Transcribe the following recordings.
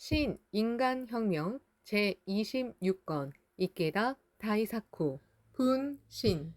신인간혁명 제26권 이케다 다이사쿠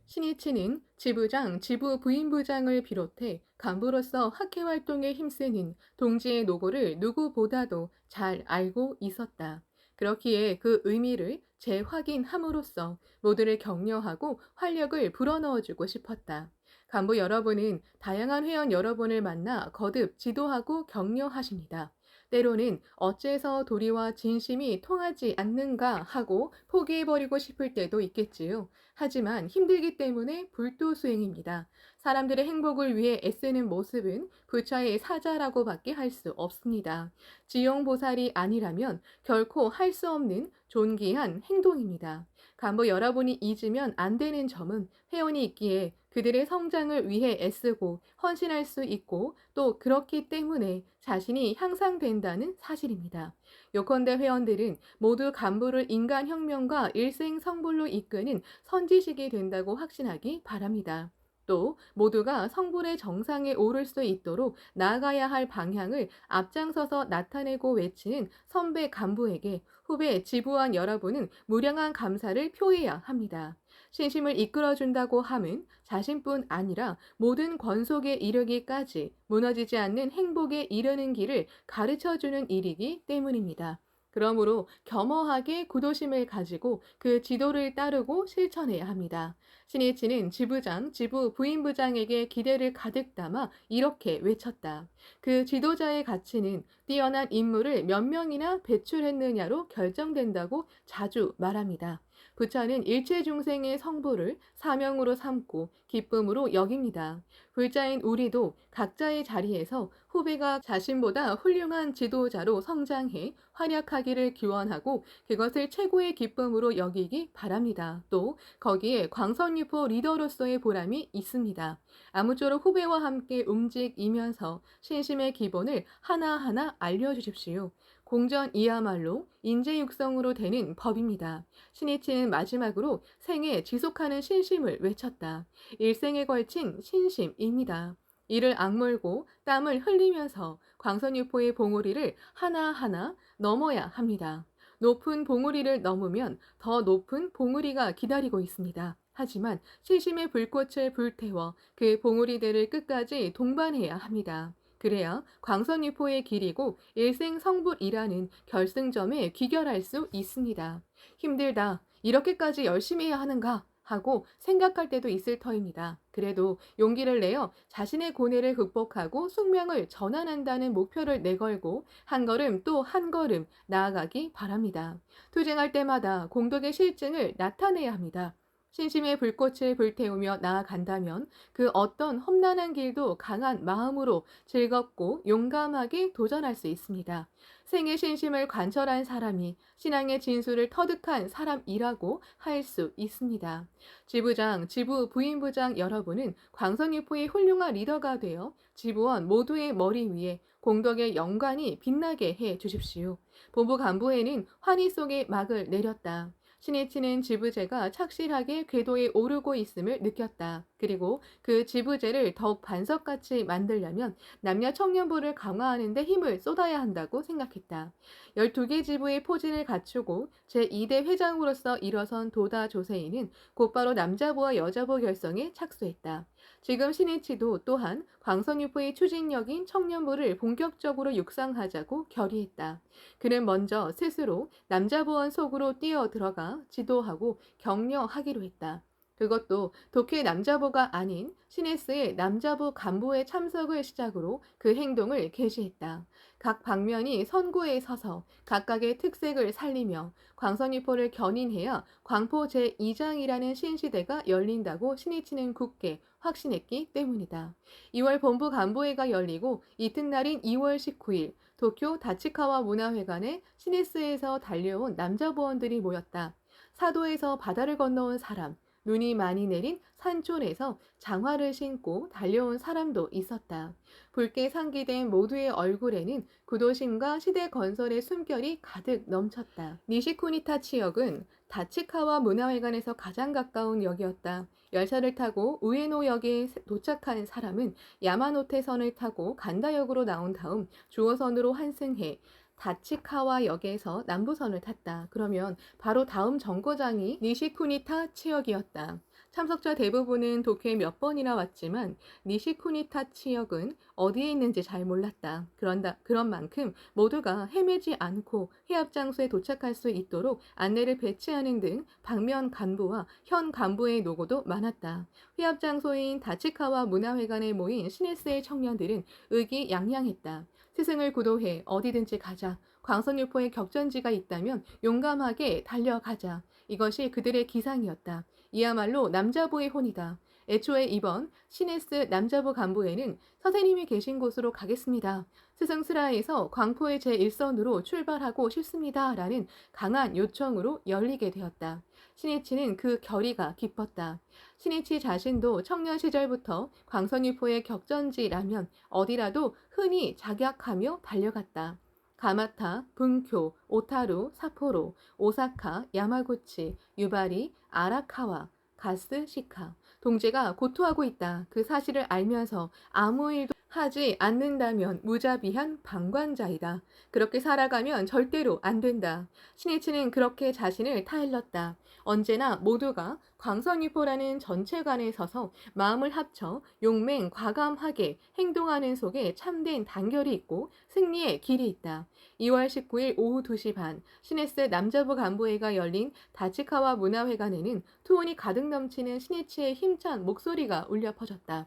신이치는 지부장, 지부 부임부장을 비롯해 간부로서 학회활동에 힘쓰는 동지의 노고를 누구보다도 잘 알고 있었다. 그렇기에 그 의미를 재확인함으로써 모두를 격려하고 활력을 불어넣어주고 싶었다. 간부 여러분은 다양한 회원 여러분을 만나 거듭 지도하고 격려하십니다. 때로는 어째서 도리와 진심이 통하지 않는가 하고 포기해버리고 싶을 때도 있겠지요. 하지만 힘들기 때문에 불도수행입니다. 사람들의 행복을 위해 애쓰는 모습은 부처의 사자라고밖에 할 수 없습니다. 지용보살이 아니라면 결코 할 수 없는 존귀한 행동입니다. 간부 여러분이 잊으면 안 되는 점은 회원이 있기에 그들의 성장을 위해 애쓰고 헌신할 수 있고 또 그렇기 때문에 자신이 향상된다는 사실입니다. 요컨대 회원들은 모두 간부를 인간혁명과 일생성불로 이끄는 선지식이 된다고 확신하기 바랍니다. 또 모두가 성불의 정상에 오를 수 있도록 나아가야 할 방향을 앞장서서 나타내고 외치는 선배 간부에게 후배 지부원 여러분은 무량한 감사를 표해야 합니다. 신심을 이끌어준다고 함은 자신뿐 아니라 모든 권속에 이르기까지 무너지지 않는 행복에 이르는 길을 가르쳐주는 일이기 때문입니다. 그러므로 겸허하게 구도심을 가지고 그 지도를 따르고 실천해야 합니다. 신이치는 지부장, 지부 부임부장에게 기대를 가득 담아 이렇게 외쳤다. 그 지도자의 가치는 뛰어난 인물을 몇 명이나 배출했느냐로 결정된다고 자주 말합니다. 부처는 일체 중생의 성부를 사명으로 삼고 기쁨으로 여깁니다. 불자인 우리도 각자의 자리에서 후배가 자신보다 훌륭한 지도자로 성장해 활약하기를 기원하고 그것을 최고의 기쁨으로 여기기 바랍니다. 또 거기에 광선유포 리더로서의 보람이 있습니다. 아무쪼록 후배와 함께 움직이면서 신심의 기본을 하나하나 알려주십시오. 공전이야말로 인재육성으로 되는 법입니다. 신이치는 마지막으로 생에 지속하는 신심을 외쳤다. 일생에 걸친 신심입니다. 이를 악물고 땀을 흘리면서 광선유포의 봉우리를 하나하나 넘어야 합니다. 높은 봉우리를 넘으면 더 높은 봉우리가 기다리고 있습니다. 하지만 신심의 불꽃을 불태워 그 봉우리들을 끝까지 동반해야 합니다. 그래야 광선유포의 길이고 일생성불이라는 결승점에 귀결할 수 있습니다. 힘들다. 이렇게까지 열심히 해야 하는가? 하고 생각할 때도 있을 터입니다. 그래도 용기를 내어 자신의 고뇌를 극복하고 숙명을 전환한다는 목표를 내걸고 한 걸음 또 한 걸음 나아가기 바랍니다. 투쟁할 때마다 공덕의 실증을 나타내야 합니다. 신심의 불꽃을 불태우며 나아간다면 그 어떤 험난한 길도 강한 마음으로 즐겁고 용감하게 도전할 수 있습니다. 생의 신심을 관철한 사람이 신앙의 진수를 터득한 사람이라고 할 수 있습니다. 지부장, 지부 부임부장 여러분은 광선유포의 훌륭한 리더가 되어 지부원 모두의 머리 위에 공덕의 영광이 빛나게 해 주십시오. 본부 간부에는 환희 속에 막을 내렸다. 신이치는 지부제가 착실하게 궤도에 오르고 있음을 느꼈다. 그리고 그 지부제를 더욱 반석같이 만들려면 남녀 청년부를 강화하는 데 힘을 쏟아야 한다고 생각했다. 12개 지부의 포진을 갖추고 제2대 회장으로서 일어선 도다 조세이는 곧바로 남자부와 여자부 결성에 착수했다. 지금 신이치도 또한 광선유포의 추진력인 청년부를 본격적으로 육성하자고 결의했다. 그는 먼저 스스로 남자부원 속으로 뛰어 들어가 지도하고 격려하기로 했다. 그것도 독해 남자부가 아닌 시네스의 남자부 간부의 참석을 시작으로 그 행동을 개시했다. 각 방면이 선구에 서서 각각의 특색을 살리며 광선유포를 견인해야 광포 제2장이라는 신시대가 열린다고 신이치는 굳게 확신했기 때문이다. 2월 본부 간부회가 열리고 이튿날인 2월 19일 도쿄 다치카와 문화회관에 시네스에서 달려온 남자부원들이 모였다. 사도에서 바다를 건너온 사람, 눈이 많이 내린 산촌에서 장화를 신고 달려온 사람도 있었다. 붉게 상기된 모두의 얼굴에는 구도심과 시대 건설의 숨결이 가득 넘쳤다. 니시쿠니타 치역은 다치카와 문화회관에서 가장 가까운 역이었다. 열차를 타고 우에노역에 도착한 사람은 야마노테선을 타고 간다역으로 나온 다음 주어선으로 환승해 다치카와 역에서 남부선을 탔다. 그러면 바로 다음 정거장이 니시쿠니타 치역이었다. 참석자 대부분은 도쿄에 몇 번이나 왔지만 니시쿠니타 치역은 어디에 있는지 잘 몰랐다. 그런 만큼 모두가 헤매지 않고 해합 장소에 도착할 수 있도록 안내를 배치하는 등 방면 간부와 현 간부의 노고도 많았다. 해합 장소인 다치카와 문화회관에 모인 시네스의 청년들은 의기양양했다. 스승을 구도해 어디든지 가자. 광선유포의 격전지가 있다면 용감하게 달려가자. 이것이 그들의 기상이었다. 이야말로 남자부의 혼이다. 애초에 이번 시네스 남자부 간부회는 선생님이 계신 곳으로 가겠습니다. 스승스라에서 광포의 제1선으로 출발하고 싶습니다. 라는 강한 요청으로 열리게 되었다. 신이치는 그 결의가 깊었다. 신이치 자신도 청년 시절부터 광선유포의 격전지라면 어디라도 흔히 작약하며 달려갔다. 가마타, 분쿄, 오타루, 삿포로, 오사카, 야마구치, 유바리, 아라카와, 가스, 시카. 동지가 고토하고 있다. 그 사실을 알면서 아무 일도 하지 않는다면 무자비한 방관자이다. 그렇게 살아가면 절대로 안 된다. 신이치는 그렇게 자신을 타일렀다. 언제나 모두가 광선유포라는 전체관에 서서 마음을 합쳐 용맹 과감하게 행동하는 속에 참된 단결이 있고 승리의 길이 있다. 2월 19일 오후 2시 반 시네스 남자부 간부회가 열린 다치카와 문화회관에는 투혼이 가득 넘치는 신이치의 힘찬 목소리가 울려 퍼졌다.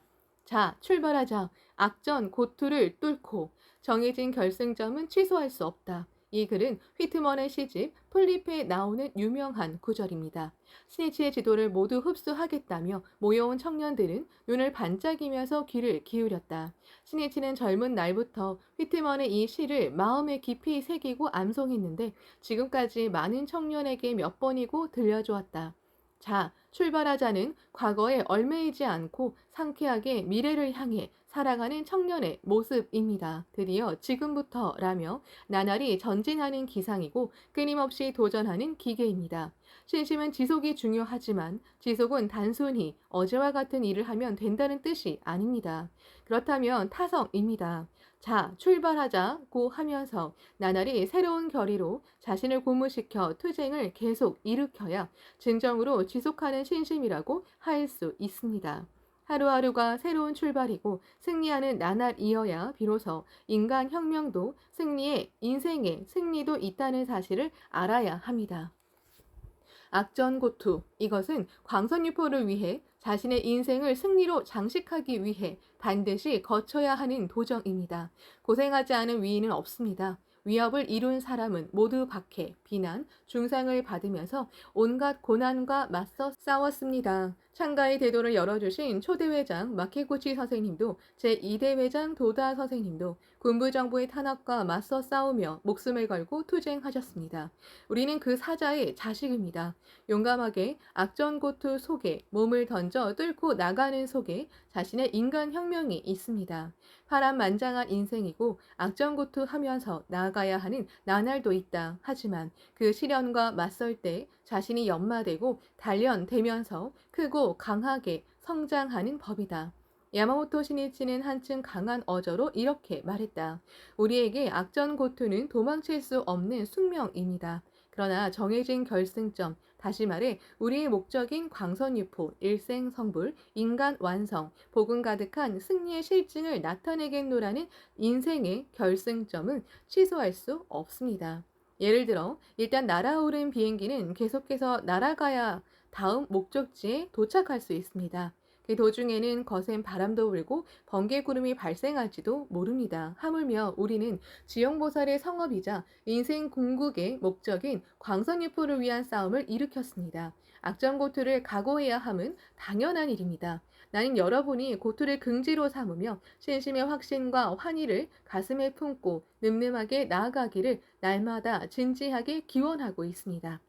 자, 출발하자. 악전 고투를 뚫고 정해진 결승점은 취소할 수 없다. 이 글은 휘트먼의 시집 플립에 나오는 유명한 구절입니다. 신이치의 지도를 모두 흡수하겠다며 모여온 청년들은 눈을 반짝이면서 귀를 기울였다. 신이치는 젊은 날부터 휘트먼의 이 시를 마음에 깊이 새기고 암송했는데 지금까지 많은 청년에게 몇 번이고 들려주었다. 자, 출발하자는 과거에 얽매이지 않고 상쾌하게 미래를 향해 살아가는 청년의 모습입니다. 드디어 지금부터라며 나날이 전진하는 기상이고 끊임없이 도전하는 기계입니다. 신심은 지속이 중요하지만 지속은 단순히 어제와 같은 일을 하면 된다는 뜻이 아닙니다. 그렇다면 타성입니다. 자, 출발하자고 하면서 나날이 새로운 결의로 자신을 고무시켜 투쟁을 계속 일으켜야 진정으로 지속하는 신심이라고 할 수 있습니다. 하루하루가 새로운 출발이고 승리하는 나날이어야 비로소 인간 혁명도 승리에 인생의 승리도 있다는 사실을 알아야 합니다. 악전고투 이것은 광선유포를 위해 자신의 인생을 승리로 장식하기 위해 반드시 거쳐야 하는 도정입니다. 고생하지 않은 위인은 없습니다. 위협을 이룬 사람은 모두 박해, 비난, 중상을 받으면서 온갖 고난과 맞서 싸웠습니다. 창가의 대도를 열어주신 초대회장 마키구치 선생님도 제2대회장 도다 선생님도 군부정부의 탄압과 맞서 싸우며 목숨을 걸고 투쟁하셨습니다. 우리는 그 사자의 자식입니다. 용감하게 악전고투 속에 몸을 던져 뚫고 나가는 속에 자신의 인간혁명이 있습니다. 파란만장한 인생이고 악전고투 하면서 나아가야 하는 나날도 있다. 하지만 그 시련과 맞설 때 자신이 연마되고 단련되면서 크고 강하게 성장하는 법이다. 야마모토 시니치는 한층 강한 어조로 이렇게 말했다. 우리에게 악전고투는 도망칠 수 없는 숙명입니다. 그러나 정해진 결승점, 다시 말해 우리의 목적인 광선유포, 일생성불, 인간 완성, 복음 가득한 승리의 실증을 나타내겠노라는 인생의 결승점은 취소할 수 없습니다. 예를 들어 일단 날아오른 비행기는 계속해서 날아가야 다음 목적지에 도착할 수 있습니다. 그 도중에는 거센 바람도 불고 번개구름이 발생할지도 모릅니다. 하물며 우리는 지영보살의 성업이자 인생 궁극의 목적인 광선유포를 위한 싸움을 일으켰습니다. 악전고투를 각오해야 함은 당연한 일입니다. 나는 여러분이 고투를 긍지로 삼으며 신심의 확신과 환희를 가슴에 품고 늠름하게 나아가기를 날마다 진지하게 기원하고 있습니다.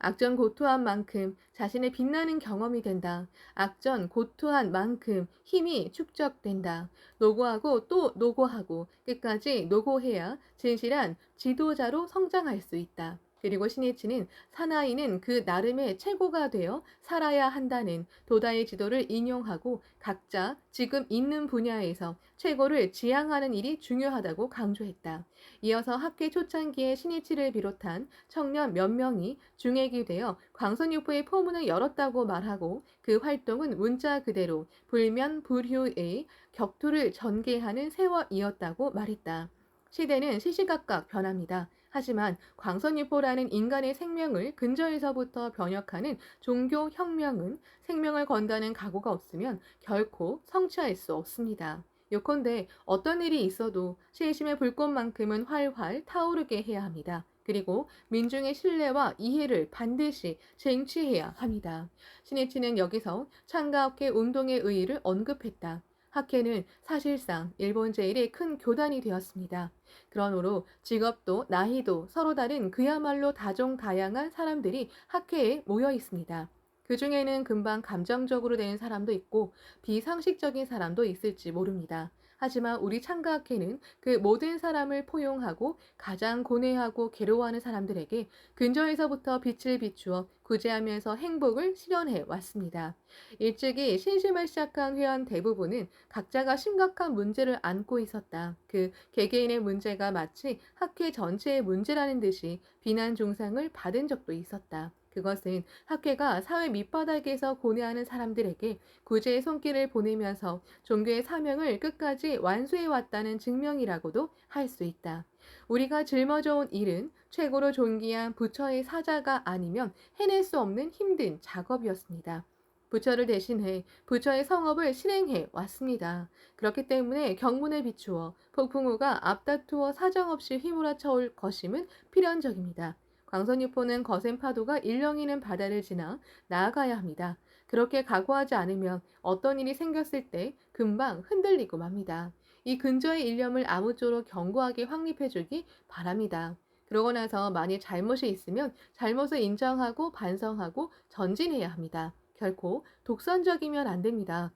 악전 고투한 만큼 자신의 빛나는 경험이 된다. 악전 고투한 만큼 힘이 축적된다. 노고하고 또 노고하고 끝까지 노고해야 진실한 지도자로 성장할 수 있다. 그리고 신이치는 사나이는 그 나름의 최고가 되어 살아야 한다는 도다의 지도를 인용하고 각자 지금 있는 분야에서 최고를 지향하는 일이 중요하다고 강조했다. 이어서 학회 초창기에 신이치를 비롯한 청년 몇 명이 중액이 되어 광선유포의 포문을 열었다고 말하고 그 활동은 문자 그대로 불면 불효의 격투를 전개하는 세월이었다고 말했다. 시대는 시시각각 변합니다. 하지만 광선유포라는 인간의 생명을 근저에서부터 변혁하는 종교 혁명은 생명을 건다는 각오가 없으면 결코 성취할 수 없습니다. 요컨대 어떤 일이 있어도 실심의 불꽃만큼은 활활 타오르게 해야 합니다. 그리고 민중의 신뢰와 이해를 반드시 쟁취해야 합니다. 신이치는 여기서 창가학회 운동의 의의를 언급했다. 학회는 사실상 일본 제1의 큰 교단이 되었습니다. 그러므로 직업도 나이도 서로 다른 그야말로 다종다양한 사람들이 학회에 모여 있습니다. 그 중에는 금방 감정적으로 되는 사람도 있고 비상식적인 사람도 있을지 모릅니다. 하지만 우리 창가학회는 그 모든 사람을 포용하고 가장 고뇌하고 괴로워하는 사람들에게 근저에서부터 빛을 비추어 구제하면서 행복을 실현해 왔습니다. 일찍이 신심을 시작한 회원 대부분은 각자가 심각한 문제를 안고 있었다. 그 개개인의 문제가 마치 학회 전체의 문제라는 듯이 비난 중상을 받은 적도 있었다. 그것은 학회가 사회 밑바닥에서 고뇌하는 사람들에게 구제의 손길을 보내면서 종교의 사명을 끝까지 완수해 왔다는 증명이라고도 할 수 있다. 우리가 짊어져온 일은 최고로 존귀한 부처의 사자가 아니면 해낼 수 없는 힘든 작업이었습니다. 부처를 대신해 부처의 성업을 실행해 왔습니다. 그렇기 때문에 경문에 비추어 폭풍우가 앞다투어 사정없이 휘몰아쳐 올 것임은 필연적입니다. 광선유포는 거센 파도가 일렁이는 바다를 지나 나아가야 합니다. 그렇게 각오하지 않으면 어떤 일이 생겼을 때 금방 흔들리고 맙니다. 이 근저의 일념을 아무쪼록 견고하게 확립해주기 바랍니다. 그러고 나서 만일 잘못이 있으면 잘못을 인정하고 반성하고 전진해야 합니다. 결코 독선적이면 안 됩니다.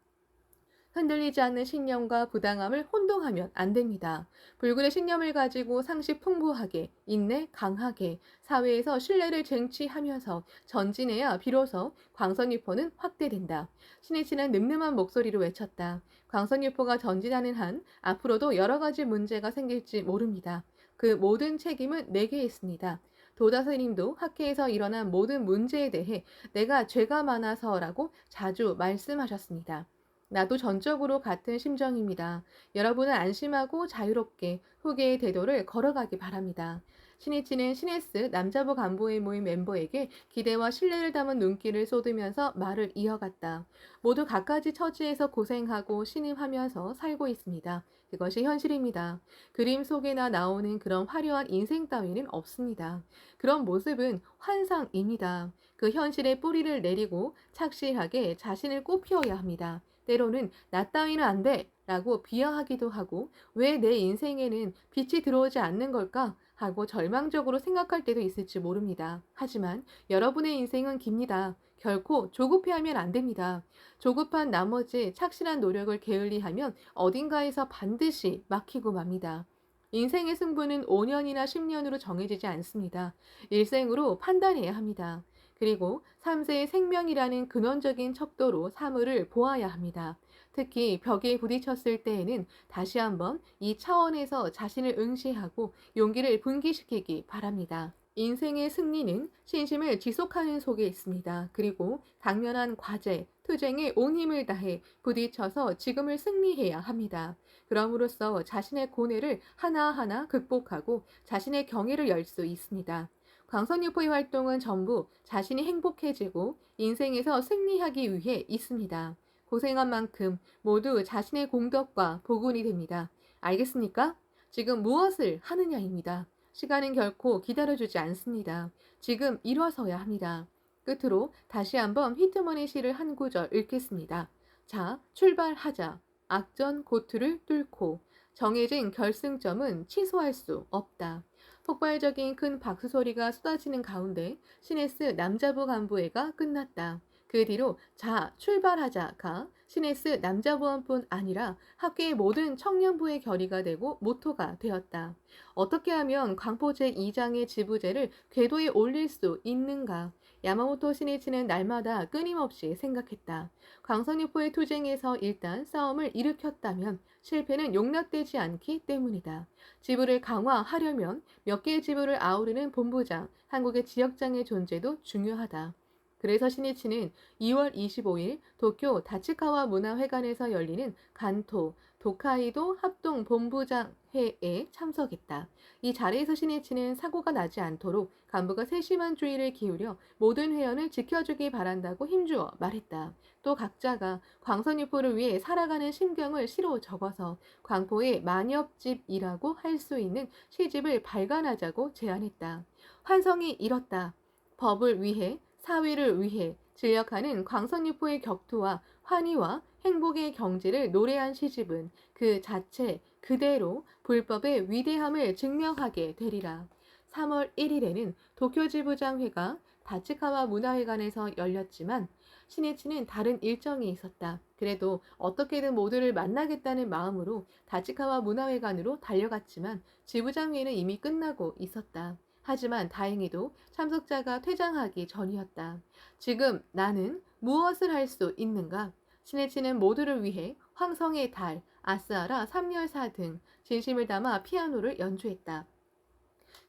흔들리지 않는 신념과 부당함을 혼동하면 안 됩니다. 불굴의 신념을 가지고 상식 풍부하게, 인내 강하게, 사회에서 신뢰를 쟁취하면서 전진해야 비로소 광선유포는 확대된다. 신이치는 늠름한 목소리로 외쳤다. 광선유포가 전진하는 한 앞으로도 여러 가지 문제가 생길지 모릅니다. 그 모든 책임은 내게 있습니다. 도다스님도 학회에서 일어난 모든 문제에 대해 내가 죄가 많아서라고 자주 말씀하셨습니다. 나도 전적으로 같은 심정입니다. 여러분은 안심하고 자유롭게 후계의 대도를 걸어가기 바랍니다. 신이치는 시네스 남자부 간부회 모임 멤버에게 기대와 신뢰를 담은 눈길을 쏟으면서 말을 이어갔다. 모두 갖가지 처지에서 고생하고 신음하면서 살고 있습니다. 그것이 현실입니다. 그림 속에나 나오는 그런 화려한 인생 따위는 없습니다. 그런 모습은 환상입니다. 그 현실의 뿌리를 내리고 착실하게 자신을 꽃피워야 합니다. 때로는 나 따위는 안 돼! 라고 비하하기도 하고 왜 내 인생에는 빛이 들어오지 않는 걸까? 하고 절망적으로 생각할 때도 있을지 모릅니다. 하지만 여러분의 인생은 깁니다. 결코 조급해하면 안 됩니다. 조급한 나머지 착실한 노력을 게을리하면 어딘가에서 반드시 막히고 맙니다. 인생의 승부는 5년이나 10년으로 정해지지 않습니다. 일생으로 판단해야 합니다. 그리고 3세의 생명이라는 근원적인 척도로 사물을 보아야 합니다. 특히 벽에 부딪혔을 때에는 다시 한번 이 차원에서 자신을 응시하고 용기를 분기시키기 바랍니다. 인생의 승리는 신심을 지속하는 속에 있습니다. 그리고 당면한 과제, 투쟁에 온 힘을 다해 부딪혀서 지금을 승리해야 합니다. 그럼으로써 자신의 고뇌를 하나하나 극복하고 자신의 경애를 열 수 있습니다. 광선유포의 활동은 전부 자신이 행복해지고 인생에서 승리하기 위해 있습니다. 고생한 만큼 모두 자신의 공덕과 복운이 됩니다. 알겠습니까? 지금 무엇을 하느냐입니다. 시간은 결코 기다려주지 않습니다. 지금 일어서야 합니다. 끝으로 다시 한번 휘트먼의 시를 한 구절 읽겠습니다. 자, 출발하자. 악전 고투를 뚫고 정해진 결승점은 취소할 수 없다. 폭발적인 큰 박수 소리가 쏟아지는 가운데 시네스 남자부 간부회가 끝났다. 그 뒤로 자 출발하자가 시네스 남자부원뿐 아니라 학교의 모든 청년부의 결의가 되고 모토가 되었다. 어떻게 하면 광포 제2장의 지부제를 궤도에 올릴 수 있는가? 야마모토 시네치는 날마다 끊임없이 생각했다. 광선유포의 투쟁에서 일단 싸움을 일으켰다면 실패는 용납되지 않기 때문이다. 지부를 강화하려면 몇 개의 지부를 아우르는 본부장, 한국의 지역장의 존재도 중요하다. 그래서 시니치는 2월 25일 도쿄 다치카와 문화회관에서 열리는 간토, 도카이도 합동 본부장 회에 참석했다. 이 자리에서 시니치는 사고가 나지 않도록 간부가 세심한 주의를 기울여 모든 회원을 지켜주기 바란다고 힘주어 말했다. 또 각자가 광선유포를 위해 살아가는 심경을 시로 적어서 광포의 만엽집이라고 할 수 있는 시집을 발간하자고 제안했다. 환성이 일었다. 법을 위해 사회를 위해 진력하는 광선유포의 격투와 환희와 행복의 경지를 노래한 시집은 그 자체 그대로 불법의 위대함을 증명하게 되리라. 3월 1일에는 도쿄 지부장회가 다치카와 문화회관에서 열렸지만 시니치는 다른 일정이 있었다. 그래도 어떻게든 모두를 만나겠다는 마음으로 다치카와 문화회관으로 달려갔지만 지부장회는 이미 끝나고 있었다. 하지만 다행히도 참석자가 퇴장하기 전이었다. 지금 나는 무엇을 할 수 있는가? 시네치는 모두를 위해 황성의 달, 아스아라 3열사 등 진심을 담아 피아노를 연주했다.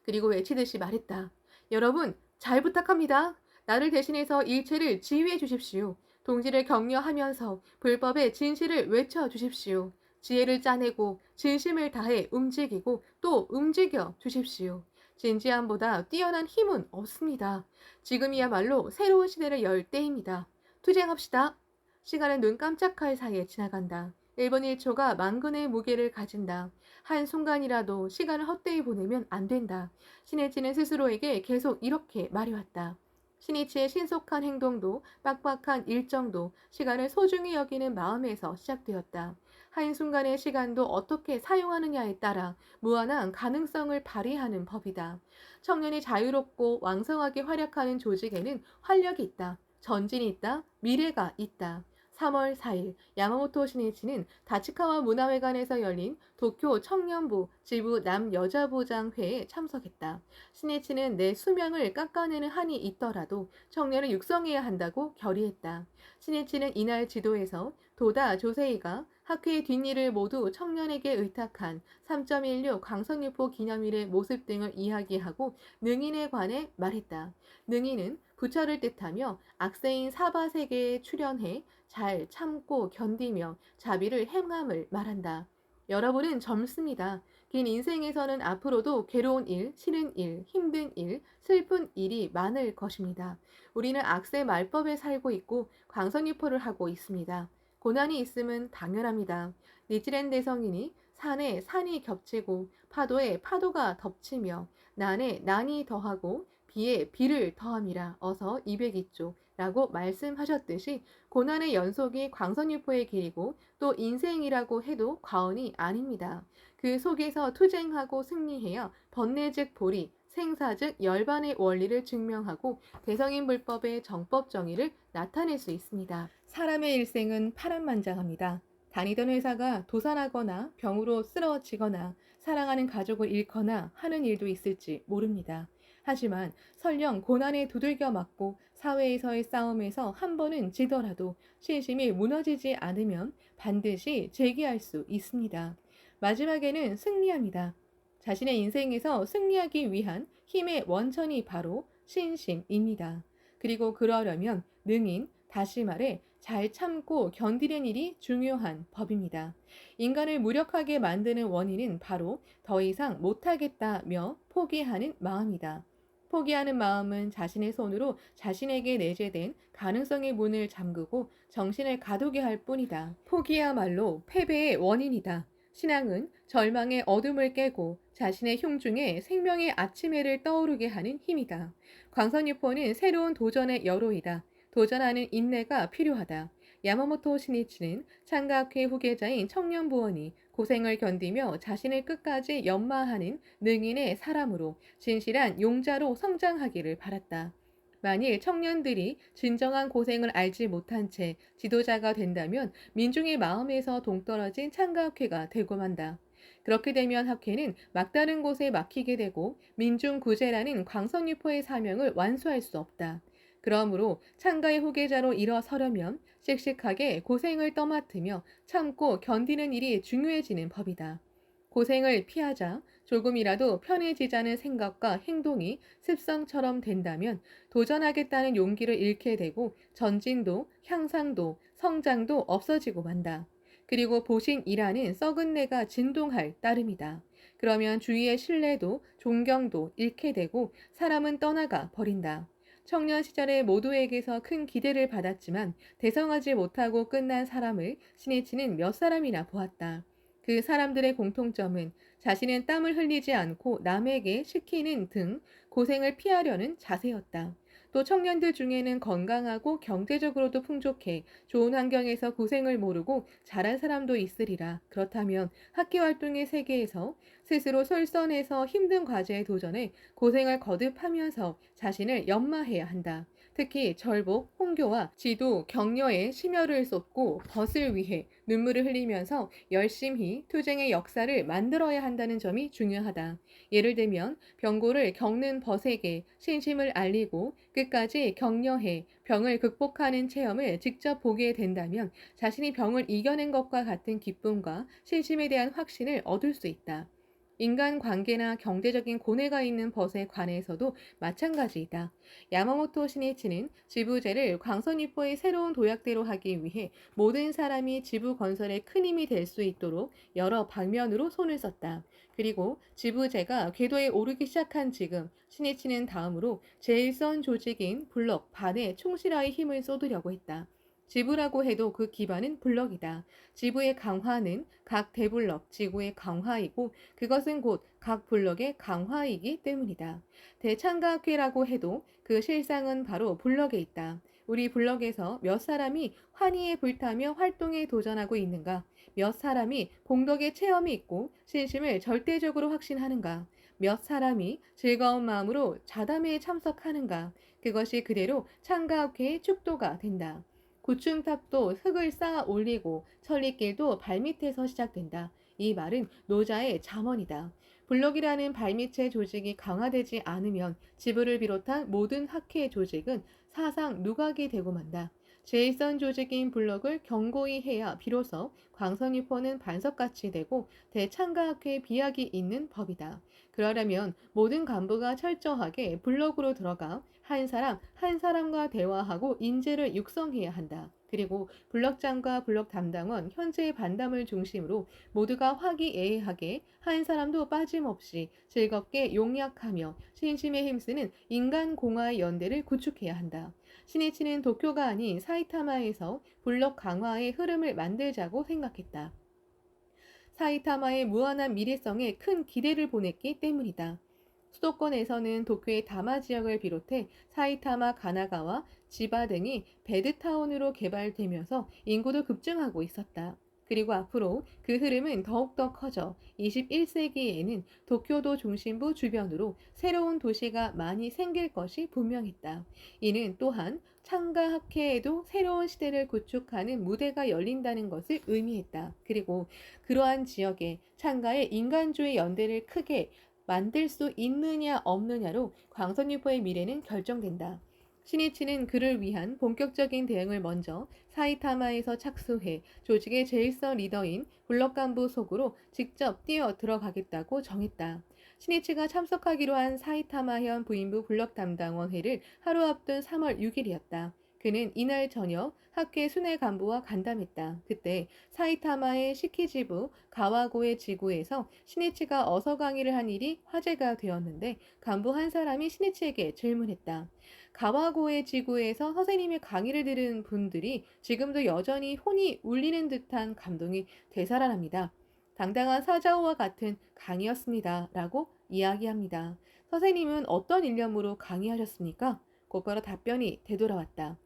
그리고 외치듯이 말했다. 여러분, 잘 부탁합니다. 나를 대신해서 일체를 지휘해 주십시오. 동지를 격려하면서 불법의 진실을 외쳐 주십시오. 지혜를 짜내고 진심을 다해 움직이고 또 움직여 주십시오. 진지함보다 뛰어난 힘은 없습니다. 지금이야말로 새로운 시대를 열 때입니다. 투쟁합시다. 시간은 눈 깜짝할 사이에 지나간다. 1분 1초가 만근의 무게를 가진다. 한순간이라도 시간을 헛되이 보내면 안 된다. 시네치는 스스로에게 계속 이렇게 말해왔다. 시니치의 신속한 행동도 빡빡한 일정도 시간을 소중히 여기는 마음에서 시작되었다. 한순간의 시간도 어떻게 사용하느냐에 따라 무한한 가능성을 발휘하는 법이다. 청년이 자유롭고 왕성하게 활약하는 조직에는 활력이 있다. 전진이 있다. 미래가 있다. 3월 4일 야마모토 시니치는 다치카와 문화회관에서 열린 도쿄 청년부 지부 남여자부장회에 참석했다. 시니치는 내 수명을 깎아내는 한이 있더라도 청년을 육성해야 한다고 결의했다. 시니치는 이날 지도에서 도다 조세이가 학회의 뒷일을 모두 청년에게 의탁한 3.16 광선유포 기념일의 모습 등을 이야기하고 능인에 관해 말했다. 능인은 부처를 뜻하며 악세인 사바세계에 출연해 잘 참고 견디며 자비를 행함을 말한다. 여러분은 젊습니다. 긴 인생에서는 앞으로도 괴로운 일, 싫은 일, 힘든 일, 슬픈 일이 많을 것입니다. 우리는 악세 말법에 살고 있고 광선유포를 하고 있습니다. 고난이 있음은 당연합니다. 니지렌 대성인이 산에 산이 겹치고 파도에 파도가 덮치며 난에 난이 더하고 비에 비를 더함이라 어서 202조 라고 말씀하셨듯이 고난의 연속이 광선유포의 길이고 또 인생이라고 해도 과언이 아닙니다. 그 속에서 투쟁하고 승리해야 번뇌즉 보리, 생사즉 열반의 원리를 증명하고 대성인 불법의 정법 정의를 나타낼 수 있습니다. 사람의 일생은 파란만장합니다. 다니던 회사가 도산하거나 병으로 쓰러지거나 사랑하는 가족을 잃거나 하는 일도 있을지 모릅니다. 하지만 설령 고난에 두들겨 맞고 사회에서의 싸움에서 한 번은 지더라도 신심이 무너지지 않으면 반드시 재기할 수 있습니다. 마지막에는 승리합니다. 자신의 인생에서 승리하기 위한 힘의 원천이 바로 신심입니다. 그리고 그러려면 능인, 다시 말해 잘 참고 견디는 일이 중요한 법입니다. 인간을 무력하게 만드는 원인은 바로 더 이상 못하겠다며 포기하는 마음이다. 포기하는 마음은 자신의 손으로 자신에게 내재된 가능성의 문을 잠그고 정신을 가두게 할 뿐이다. 포기야말로 패배의 원인이다. 신앙은 절망의 어둠을 깨고 자신의 흉중에 생명의 아침해를 떠오르게 하는 힘이다. 광선유포는 새로운 도전의 여로이다. 도전하는 인내가 필요하다. 야마모토 시니치는 창가학회 후계자인 청년부원이 고생을 견디며 자신을 끝까지 연마하는 능인의 사람으로 진실한 용자로 성장하기를 바랐다. 만일 청년들이 진정한 고생을 알지 못한 채 지도자가 된다면 민중의 마음에서 동떨어진 창가학회가 되고 만다. 그렇게 되면 학회는 막다른 곳에 막히게 되고 민중구제라는 광선유포의 사명을 완수할 수 없다. 그러므로 창가의 후계자로 일어서려면 씩씩하게 고생을 떠맡으며 참고 견디는 일이 중요해지는 법이다. 고생을 피하자 조금이라도 편해지자는 생각과 행동이 습성처럼 된다면 도전하겠다는 용기를 잃게 되고 전진도, 향상도, 성장도 없어지고 만다. 그리고 보신이라는 썩은 내가 진동할 따름이다. 그러면 주위의 신뢰도, 존경도 잃게 되고 사람은 떠나가 버린다. 청년 시절에 모두에게서 큰 기대를 받았지만 대성하지 못하고 끝난 사람을 신이치는 몇 사람이나 보았다. 그 사람들의 공통점은 자신은 땀을 흘리지 않고 남에게 시키는 등 고생을 피하려는 자세였다. 또 청년들 중에는 건강하고 경제적으로도 풍족해 좋은 환경에서 고생을 모르고 자란 사람도 있으리라. 그렇다면 학교 활동의 세계에서 스스로 솔선해서 힘든 과제에 도전해 고생을 거듭하면서 자신을 연마해야 한다. 특히 절복, 홍교와 지도, 격려에 심혈을 쏟고 벗을 위해 눈물을 흘리면서 열심히 투쟁의 역사를 만들어야 한다는 점이 중요하다. 예를 들면 병고를 겪는 벗에게 신심을 알리고 끝까지 격려해 병을 극복하는 체험을 직접 보게 된다면 자신이 병을 이겨낸 것과 같은 기쁨과 신심에 대한 확신을 얻을 수 있다. 인간관계나 경제적인 고뇌가 있는 벗에 관해서도 마찬가지이다. 야마모토 시니치는 지부제를 광선유포의 새로운 도약대로 하기 위해 모든 사람이 지부 건설에 큰 힘이 될 수 있도록 여러 방면으로 손을 썼다. 그리고 지부제가 궤도에 오르기 시작한 지금 시니치는 다음으로 제1선 조직인 블럭 반에 충실하게 힘을 쏟으려고 했다. 지부라고 해도 그 기반은 블럭이다. 지부의 강화는 각 대블럭 지구의 강화이고 그것은 곧 각 블럭의 강화이기 때문이다. 대창가학회라고 해도 그 실상은 바로 블럭에 있다. 우리 블럭에서 몇 사람이 환희에 불타며 활동에 도전하고 있는가? 몇 사람이 공덕의 체험이 있고 신심을 절대적으로 확신하는가? 몇 사람이 즐거운 마음으로 자담회에 참석하는가? 그것이 그대로 창가학회의 축도가 된다. 고층탑도 흙을 쌓아 올리고 천리길도 발밑에서 시작된다. 이 말은 노자의 잠언이다. 블록이라는 발밑의 조직이 강화되지 않으면 지부를 비롯한 모든 학회 조직은 사상 누각이 되고 만다. 제1선 조직인 블록을 견고히 해야 비로소 광선유포는 반석같이 되고 대창가학회의 비약이 있는 법이다. 그러려면 모든 간부가 철저하게 블록으로 들어가 한 사람 한 사람과 대화하고 인재를 육성해야 한다. 그리고 블록장과 블록 담당원, 현재의 반담을 중심으로 모두가 화기애애하게 한 사람도 빠짐없이 즐겁게 용약하며 신심에 힘쓰는 인간공화의 연대를 구축해야 한다. 시니치는 도쿄가 아닌 사이타마에서 블록 강화의 흐름을 만들자고 생각했다. 사이타마의 무한한 미래성에 큰 기대를 보냈기 때문이다. 수도권에서는 도쿄의 다마 지역을 비롯해 사이타마, 가나가와 지바 등이 베드타운으로 개발되면서 인구도 급증하고 있었다. 그리고 앞으로 그 흐름은 더욱더 커져 21세기에는 도쿄도 중심부 주변으로 새로운 도시가 많이 생길 것이 분명했다. 이는 또한 창가학회에도 새로운 시대를 구축하는 무대가 열린다는 것을 의미했다. 그리고 그러한 지역에 창가의 인간주의 연대를 크게 만들 수 있느냐 없느냐로 광선유포의 미래는 결정된다. 시니치는 그를 위한 본격적인 대응을 먼저 사이타마에서 착수해 조직의 제1선 리더인 블럭 간부 속으로 직접 뛰어 들어가겠다고 정했다. 시니치가 참석하기로 한 사이타마현 부인부 블럭 담당원 회를 하루 앞둔 3월 6일이었다. 그는 이날 저녁 학회 순회 간부와 간담했다. 그때 사이타마의 시키지부 가와고의 지구에서 시니치가 어서 강의를 한 일이 화제가 되었는데 간부 한 사람이 시니치에게 질문했다. 가와고의 지구에서 선생님의 강의를 들은 분들이 지금도 여전히 혼이 울리는 듯한 감동이 되살아납니다. 당당한 사자오와 같은 강의였습니다. 라고 이야기합니다. 선생님은 어떤 일념으로 강의하셨습니까? 곧바로 답변이 되돌아왔다.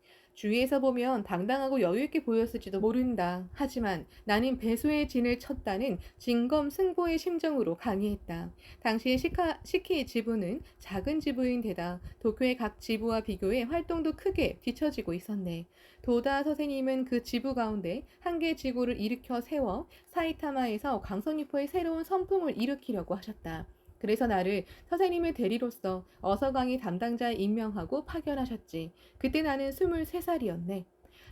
주위에서 보면 당당하고 여유 있게 보였을지도 모른다. 하지만 나는 배수의 진을 쳤다는 진검승부의 심정으로 강의했다. 당시 시키 지부는 작은 지부인데다 도쿄의 각 지부와 비교해 활동도 크게 뒤처지고 있었네. 도다 선생님은 그 지부 가운데 한 개 지구를 일으켜 세워 사이타마에서 강선유포의 새로운 선풍을 일으키려고 하셨다. 그래서 나를 선생님의 대리로서 어서강이 담당자에 임명하고 파견하셨지. 그때 나는 23살이었네.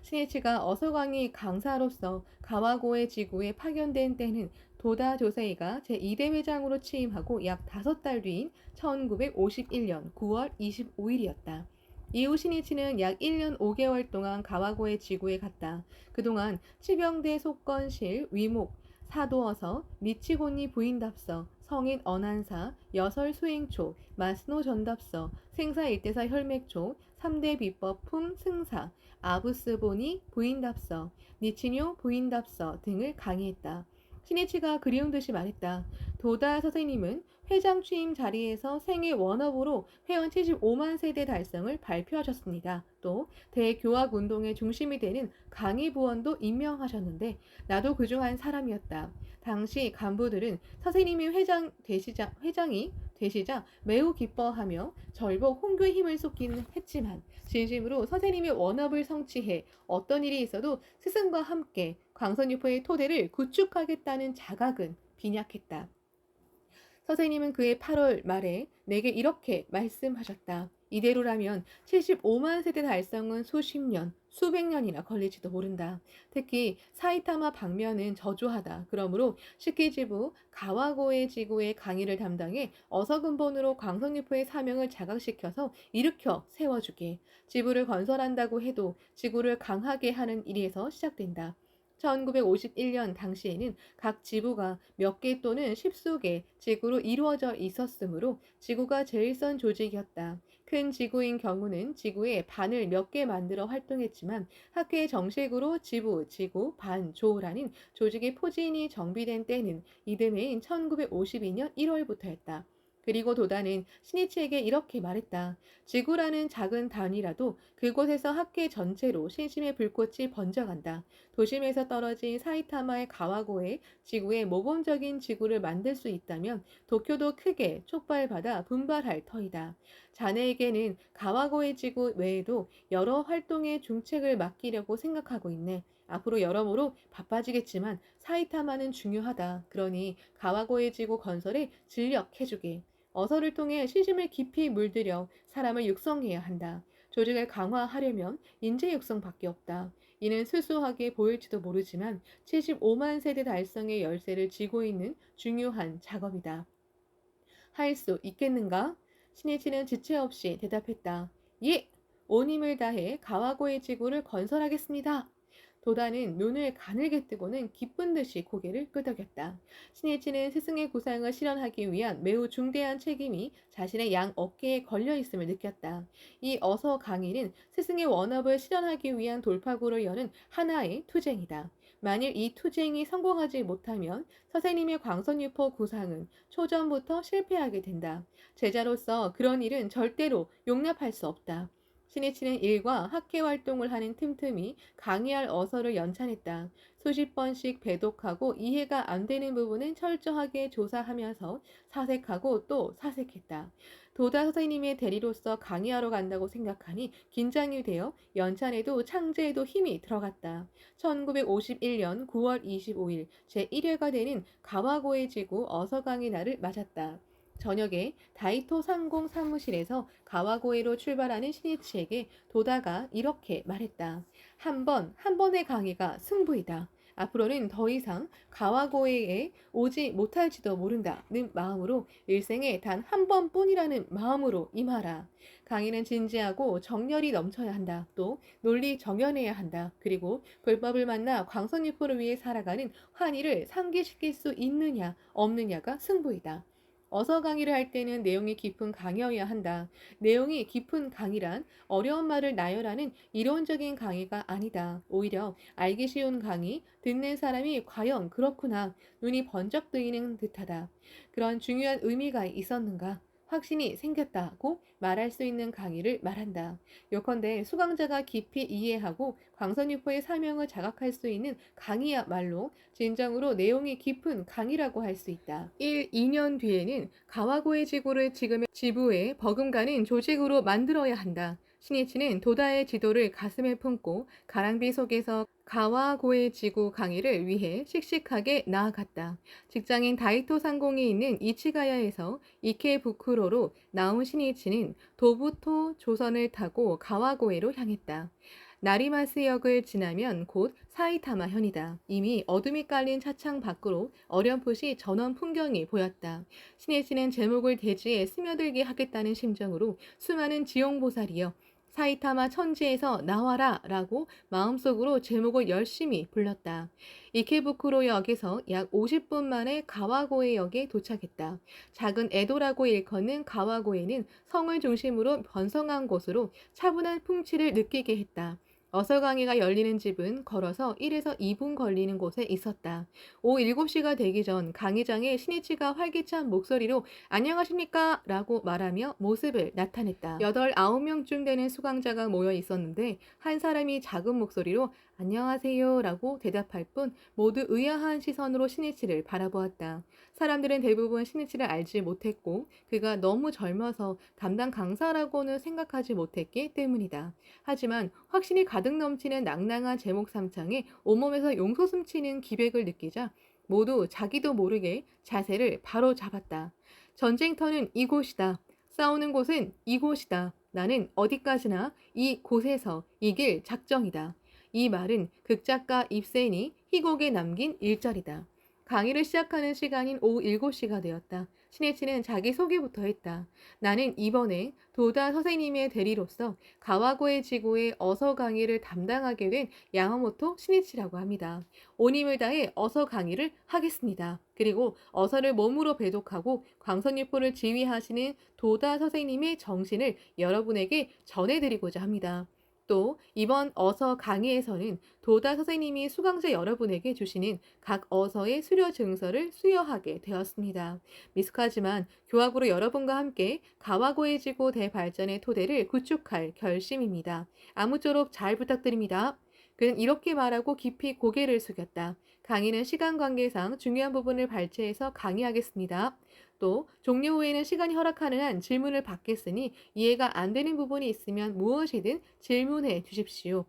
신이치가 어서강이 강사로서 가와고의 지구에 파견된 때는 도다 조세이가 제2대 회장으로 취임하고 약 5달 뒤인 1951년 9월 25일이었다. 이후 신이치는 약 1년 5개월 동안 가와고의 지구에 갔다. 그동안 치병대 속건실, 위목, 사도어서, 니치곤니 부인답서, 성인 언한사, 여설 수행초, 마스노 전답서, 생사 일대사 혈맥초, 3대 비법품 승사, 아부스보니 부인답서, 니치뇨 부인답서 등을 강의했다. 신이치가 그리운 듯이 말했다. 도다 선생님은 회장 취임 자리에서 생애 원업으로 회원 75만 세대 달성을 발표하셨습니다. 또 대교학 운동의 중심이 되는 강의 부원도 임명하셨는데 나도 그중 한 사람이었다. 당시 간부들은 선생님이 회장이 되시자 매우 기뻐하며 절복 홍교의 힘을 쏟기는 했지만 진심으로 선생님의 원업을 성취해 어떤 일이 있어도 스승과 함께 광선유포의 토대를 구축하겠다는 자각은 빈약했다. 선생님은 그의 8월 말에 내게 이렇게 말씀하셨다. 이대로라면 75만 세대 달성은 수십 년, 수백 년이나 걸릴지도 모른다. 특히 사이타마 방면은 저조하다. 그러므로 시키지부 가와고의 지구의 강의를 담당해 어서근본으로 광선유포의 사명을 자각시켜서 일으켜 세워주게. 지부를 건설한다고 해도 지구를 강하게 하는 일에서 시작된다. 1951년 당시에는 각 지부가 몇 개 또는 십수개 지구로 이루어져 있었으므로 지구가 제일 센 조직이었다. 큰 지구인 경우는 지구의 반을 몇 개 만들어 활동했지만 학회의 정식으로 지부, 지구, 반, 조라는 조직의 포진이 정비된 때는 이듬해인 1952년 1월부터였다. 그리고 도다는 신이치에게 이렇게 말했다. 지구라는 작은 단위라도 그곳에서 학계 전체로 신심의 불꽃이 번져간다. 도심에서 떨어진 사이타마의 가와고에 지구의 모범적인 지구를 만들 수 있다면 도쿄도 크게 촉발받아 분발할 터이다. 자네에게는 가와고의 지구 외에도 여러 활동의 중책을 맡기려고 생각하고 있네. 앞으로 여러모로 바빠지겠지만 사이타마는 중요하다. 그러니 가와고의 지구 건설에 진력해주게. 어서를 통해 신심을 깊이 물들여 사람을 육성해야 한다. 조직을 강화하려면 인재 육성밖에 없다. 이는 수수하게 보일지도 모르지만 75만 세대 달성의 열쇠를 쥐고 있는 중요한 작업이다. 할 수 있겠는가? 신이치는 지체 없이 대답했다. 예! 온 힘을 다해 가와고의 지구를 건설하겠습니다. 도다는 눈을 가늘게 뜨고는 기쁜 듯이 고개를 끄덕였다. 신이치는 스승의 구상을 실현하기 위한 매우 중대한 책임이 자신의 양 어깨에 걸려 있음을 느꼈다. 이 어서 강의는 스승의 원업을 실현하기 위한 돌파구를 여는 하나의 투쟁이다. 만일 이 투쟁이 성공하지 못하면 선생님의 광선유포 구상은 초전부터 실패하게 된다. 제자로서 그런 일은 절대로 용납할 수 없다. 신이치는 일과 학회 활동을 하는 틈틈이 강의할 어서를 연찬했다. 수십 번씩 배독하고 이해가 안 되는 부분은 철저하게 조사하면서 사색하고 또 사색했다. 도다 선생님의 대리로서 강의하러 간다고 생각하니 긴장이 되어 연찬에도 창제에도 힘이 들어갔다. 1951년 9월 25일 제1회가 되는 가와고의 지구 어서강의 날을 맞았다. 저녁에 다이토 상공 사무실에서 가와고에로 출발하는 신이치에게 도다가 이렇게 말했다. 한 번의 강의가 승부이다. 앞으로는 더 이상 가와고에에 오지 못할지도 모른다는 마음으로 일생에 단 한 번뿐이라는 마음으로 임하라. 강의는 진지하고 정열이 넘쳐야 한다. 또 논리 정연해야 한다. 그리고 불법을 만나 광선유포를 위해 살아가는 환희를 상기시킬 수 있느냐 없느냐가 승부이다. 어서 강의를 할 때는 내용이 깊은 강의여야 한다. 내용이 깊은 강의란 어려운 말을 나열하는 이론적인 강의가 아니다. 오히려 알기 쉬운 강의, 듣는 사람이 과연 그렇구나 눈이 번쩍 뜨이는 듯하다. 그런 중요한 의미가 있었는가? 확신이 생겼다고 말할 수 있는 강의를 말한다. 요컨대 수강자가 깊이 이해하고 광선유포의 사명을 자각할 수 있는 강의야말로 진정으로 내용이 깊은 강의라고 할 수 있다. 1, 2년 뒤에는 가와고의 지구를 지금의 지부에 버금가는 조직으로 만들어야 한다. 신이치는 도다의 지도를 가슴에 품고 가랑비 속에서 가와고의 지구 강의를 위해 씩씩하게 나아갔다. 직장인 다이토 상공이 있는 이치가야에서 이케부쿠로로 나온 신이치는 도부토 조선을 타고 가와고에로 향했다. 나리마스역을 지나면 곧 사이타마현이다. 이미 어둠이 깔린 차창 밖으로 어렴풋이 전원 풍경이 보였다. 신이치는 제목을 대지에 스며들게 하겠다는 심정으로 수많은 지용보살이여 사이타마 천지에서 나와라 라고 마음속으로 제목을 열심히 불렀다. 이케부쿠로역에서 약 50분 만에 가와고에역에 도착했다. 작은 에도라고 일컫는 가와고에는 성을 중심으로 번성한 곳으로 차분한 풍치를 느끼게 했다. 어서강의가 열리는 집은 걸어서 1에서 2분 걸리는 곳에 있었다. 오후 7시가 되기 전 강의장에 신이치가 활기찬 목소리로 안녕하십니까? 라고 말하며 모습을 나타냈다. 8, 9명쯤 되는 수강자가 모여 있었는데 한 사람이 작은 목소리로 안녕하세요 라고 대답할 뿐 모두 의아한 시선으로 신이치를 바라보았다. 사람들은 대부분 신이치를 알지 못했고 그가 너무 젊어서 담당 강사라고는 생각하지 못했기 때문이다. 하지만 확신이 가득 넘치는 낭낭한 제목 삼창에 온몸에서 용솟음 치는 기백을 느끼자 모두 자기도 모르게 자세를 바로 잡았다. 전쟁터는 이곳이다. 싸우는 곳은 이곳이다. 나는 어디까지나 이곳에서 이길 작정이다. 이 말은 극작가 입센이 희곡에 남긴 일절이다. 강의를 시작하는 시간인 오후 7시가 되었다. 신이치는 자기 소개부터 했다. 나는 이번에 도다 선생님의 대리로서 가와고의 지구의 어서 강의를 담당하게 된 야마모토 신이치라고 합니다. 온 힘을 다해 어서 강의를 하겠습니다. 그리고 어서를 몸으로 배독하고 광선유포를 지휘하시는 도다 선생님의 정신을 여러분에게 전해드리고자 합니다. 또 이번 어서 강의에서는 도다 선생님이 수강자 여러분에게 주시는 각 어서의 수료 증서를 수여하게 되었습니다. 미숙하지만 교학으로 여러분과 함께 가와고의 지구 대발전의 토대를 구축할 결심입니다. 아무쪼록 잘 부탁드립니다. 그는 이렇게 말하고 깊이 고개를 숙였다. 강의는 시간 관계상 중요한 부분을 발췌해서 강의하겠습니다. 또 종료 후에는 시간이 허락하는 한 질문을 받겠으니 이해가 안 되는 부분이 있으면 무엇이든 질문해 주십시오.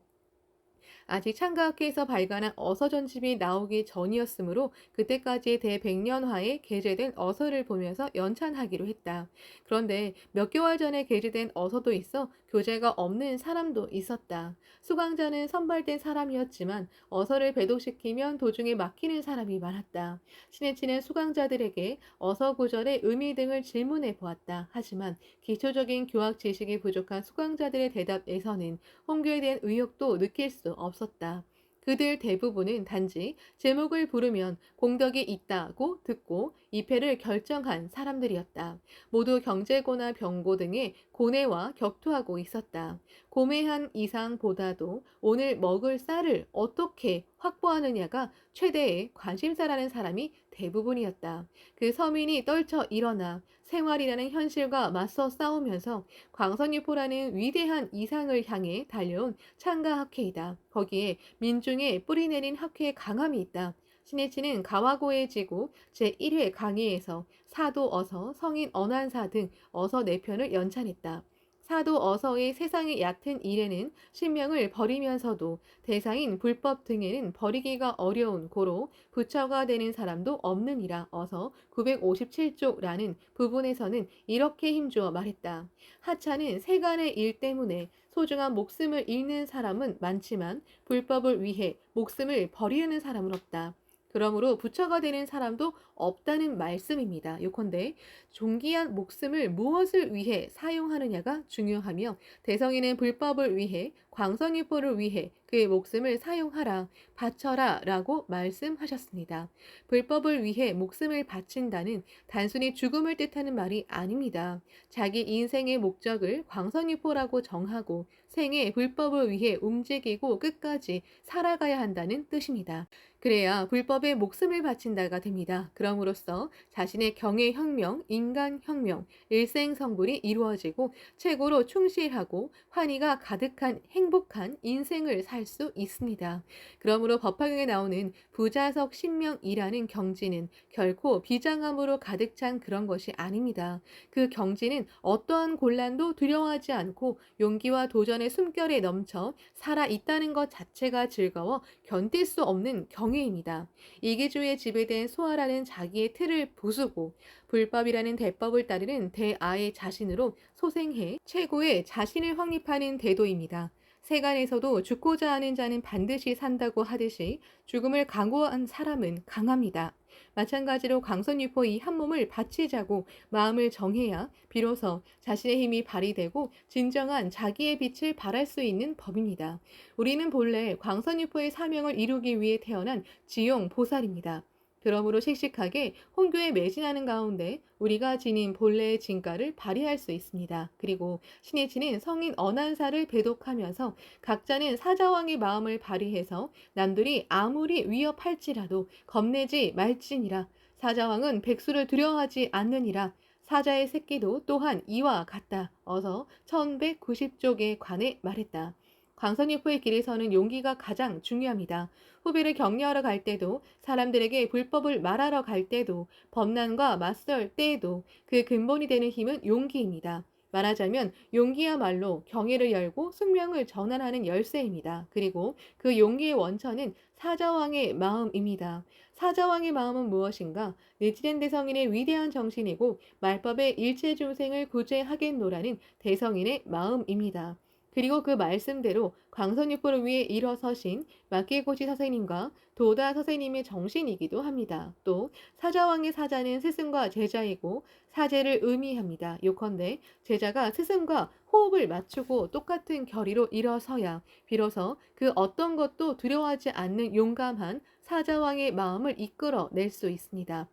아직 창가학회에서 발간한 어서전집이 나오기 전이었으므로 그때까지 대백년화에 게재된 어서를 보면서 연찬하기로 했다. 그런데 몇 개월 전에 게재된 어서도 있어 교재가 없는 사람도 있었다. 수강자는 선발된 사람이었지만 어서를 배독시키면 도중에 막히는 사람이 많았다. 신해치는 수강자들에게 어서 구절의 의미 등을 질문해 보았다. 하지만 기초적인 교학 지식이 부족한 수강자들의 대답에서는 홍교에 대한 의욕도 느낄 수 없었다. 그들 대부분은 단지 제목을 부르면 공덕이 있다고 듣고 입회를 결정한 사람들이었다. 모두 경제고나 병고 등의 고뇌와 격투하고 있었다. 고매한 이상보다도 오늘 먹을 쌀을 어떻게 확보하느냐가 최대의 관심사라는 사람이 대부분이었다. 그 서민이 떨쳐 일어나 생활이라는 현실과 맞서 싸우면서 광선유포라는 위대한 이상을 향해 달려온 창가학회이다. 거기에 민중의 뿌리내린 학회의 강함이 있다. 신해치는 가와고의 지구 제1회 강의에서 사도 어서, 성인 언한사 등 어서 4편을 연찬했다. 사도 어서의 세상의 얕은 일에는 신명을 버리면서도 대상인 불법 등에는 버리기가 어려운 고로 부처가 되는 사람도 없느니라 어서 957쪽라는 부분에서는 이렇게 힘주어 말했다. 하차는 세간의 일 때문에 소중한 목숨을 잃는 사람은 많지만 불법을 위해 목숨을 버리는 사람은 없다. 그러므로 부처가 되는 사람도 없다는 말씀입니다. 요컨대 존귀한 목숨을 무엇을 위해 사용하느냐가 중요하며 대성이는 불법을 위해 광선유포를 위해 그의 목숨을 사용하라, 바쳐라 라고 말씀하셨습니다. 불법을 위해 목숨을 바친다는 단순히 죽음을 뜻하는 말이 아닙니다. 자기 인생의 목적을 광선유포라고 정하고 생애 불법을 위해 움직이고 끝까지 살아가야 한다는 뜻입니다. 그래야 불법에 목숨을 바친다가 됩니다. 그럼으로써 자신의 경의 혁명, 인간 혁명, 일생 성불이 이루어지고 최고로 충실하고 환희가 가득한 행복한 인생을 살 수 있습니다. 그러므로 법화경에 나오는 부자석 신명이라는 경지는 결코 비장함으로 가득 찬 그런 것이 아닙니다. 그 경지는 어떠한 곤란도 두려워하지 않고 용기와 도전의 숨결에 넘쳐 살아 있다는 것 자체가 즐거워 견딜 수 없는 경외입니다. 이기주의에 지배된 소아라는 자기의 틀을 부수고 불법이라는 대법을 따르는 대아의 자신으로 소생해 최고의 자신을 확립하는 대도입니다. 세간에서도 죽고자 하는 자는 반드시 산다고 하듯이 죽음을 각오한 사람은 강합니다. 마찬가지로 광선유포 이 한 몸을 바치자고 마음을 정해야 비로소 자신의 힘이 발휘되고 진정한 자기의 빛을 발할 수 있는 법입니다. 우리는 본래 광선유포의 사명을 이루기 위해 태어난 지용 보살입니다. 그러므로 씩씩하게 혼교에 매진하는 가운데 우리가 지닌 본래의 진가를 발휘할 수 있습니다. 그리고 신이 치는 성인 언한사를 배독하면서 각자는 사자왕의 마음을 발휘해서 남들이 아무리 위협할지라도 겁내지 말지니라. 사자왕은 백수를 두려워하지 않느니라. 사자의 새끼도 또한 이와 같다. 어서 1190쪽에 관해 말했다. 광선유포의 길에서는 용기가 가장 중요합니다. 후배를 격려하러 갈 때도, 사람들에게 불법을 말하러 갈 때도, 범난과 맞설 때에도 그 근본이 되는 힘은 용기입니다. 말하자면 용기야말로 경애를 열고 숙명을 전환하는 열쇠입니다. 그리고 그 용기의 원천은 사자왕의 마음입니다. 사자왕의 마음은 무엇인가? 내지된 대성인의 위대한 정신이고 말법의 일체 중생을 구제하겠노라는 대성인의 마음입니다. 그리고 그 말씀대로 광선유포를 위해 일어서신 마키고시 선생님과 도다 선생님의 정신이기도 합니다. 또 사자왕의 사자는 스승과 제자이고 사제를 의미합니다. 요컨대 제자가 스승과 호흡을 맞추고 똑같은 결의로 일어서야 비로소 그 어떤 것도 두려워하지 않는 용감한 사자왕의 마음을 이끌어낼 수 있습니다.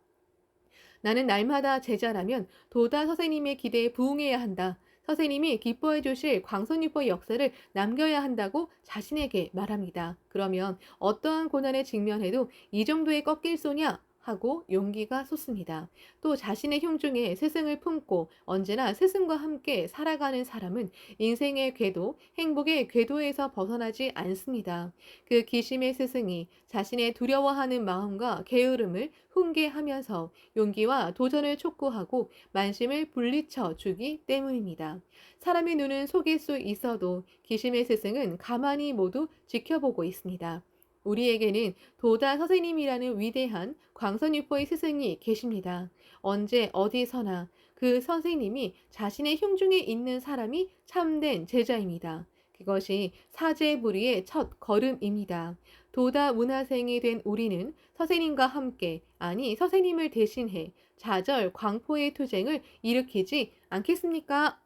나는 날마다 제자라면 도다 선생님의 기대에 부응해야 한다. 선생님이 기뻐해 주실 광선유포의 역사를 남겨야 한다고 자신에게 말합니다. 그러면 어떠한 고난에 직면해도 이 정도에 꺾일 소냐? 하고 용기가 솟습니다. 또 자신의 흉중에 스승을 품고 언제나 스승과 함께 살아가는 사람은 인생의 궤도, 행복의 궤도에서 벗어나지 않습니다. 그 기심의 스승이 자신의 두려워하는 마음과 게으름을 훈계하면서 용기와 도전을 촉구하고 만심을 분리쳐 주기 때문입니다. 사람의 눈은 속일 수 있어도 기심의 스승은 가만히 모두 지켜보고 있습니다. 우리에게는 도다 선생님이라는 위대한 광선유포의 스승이 계십니다. 언제 어디서나 그 선생님이 자신의 흉중에 있는 사람이 참된 제자입니다. 그것이 사제부리의 첫 걸음입니다. 도다 문화생이 된 우리는 선생님과 함께, 아니 선생님을 대신해 좌절 광포의 투쟁을 일으키지 않겠습니까?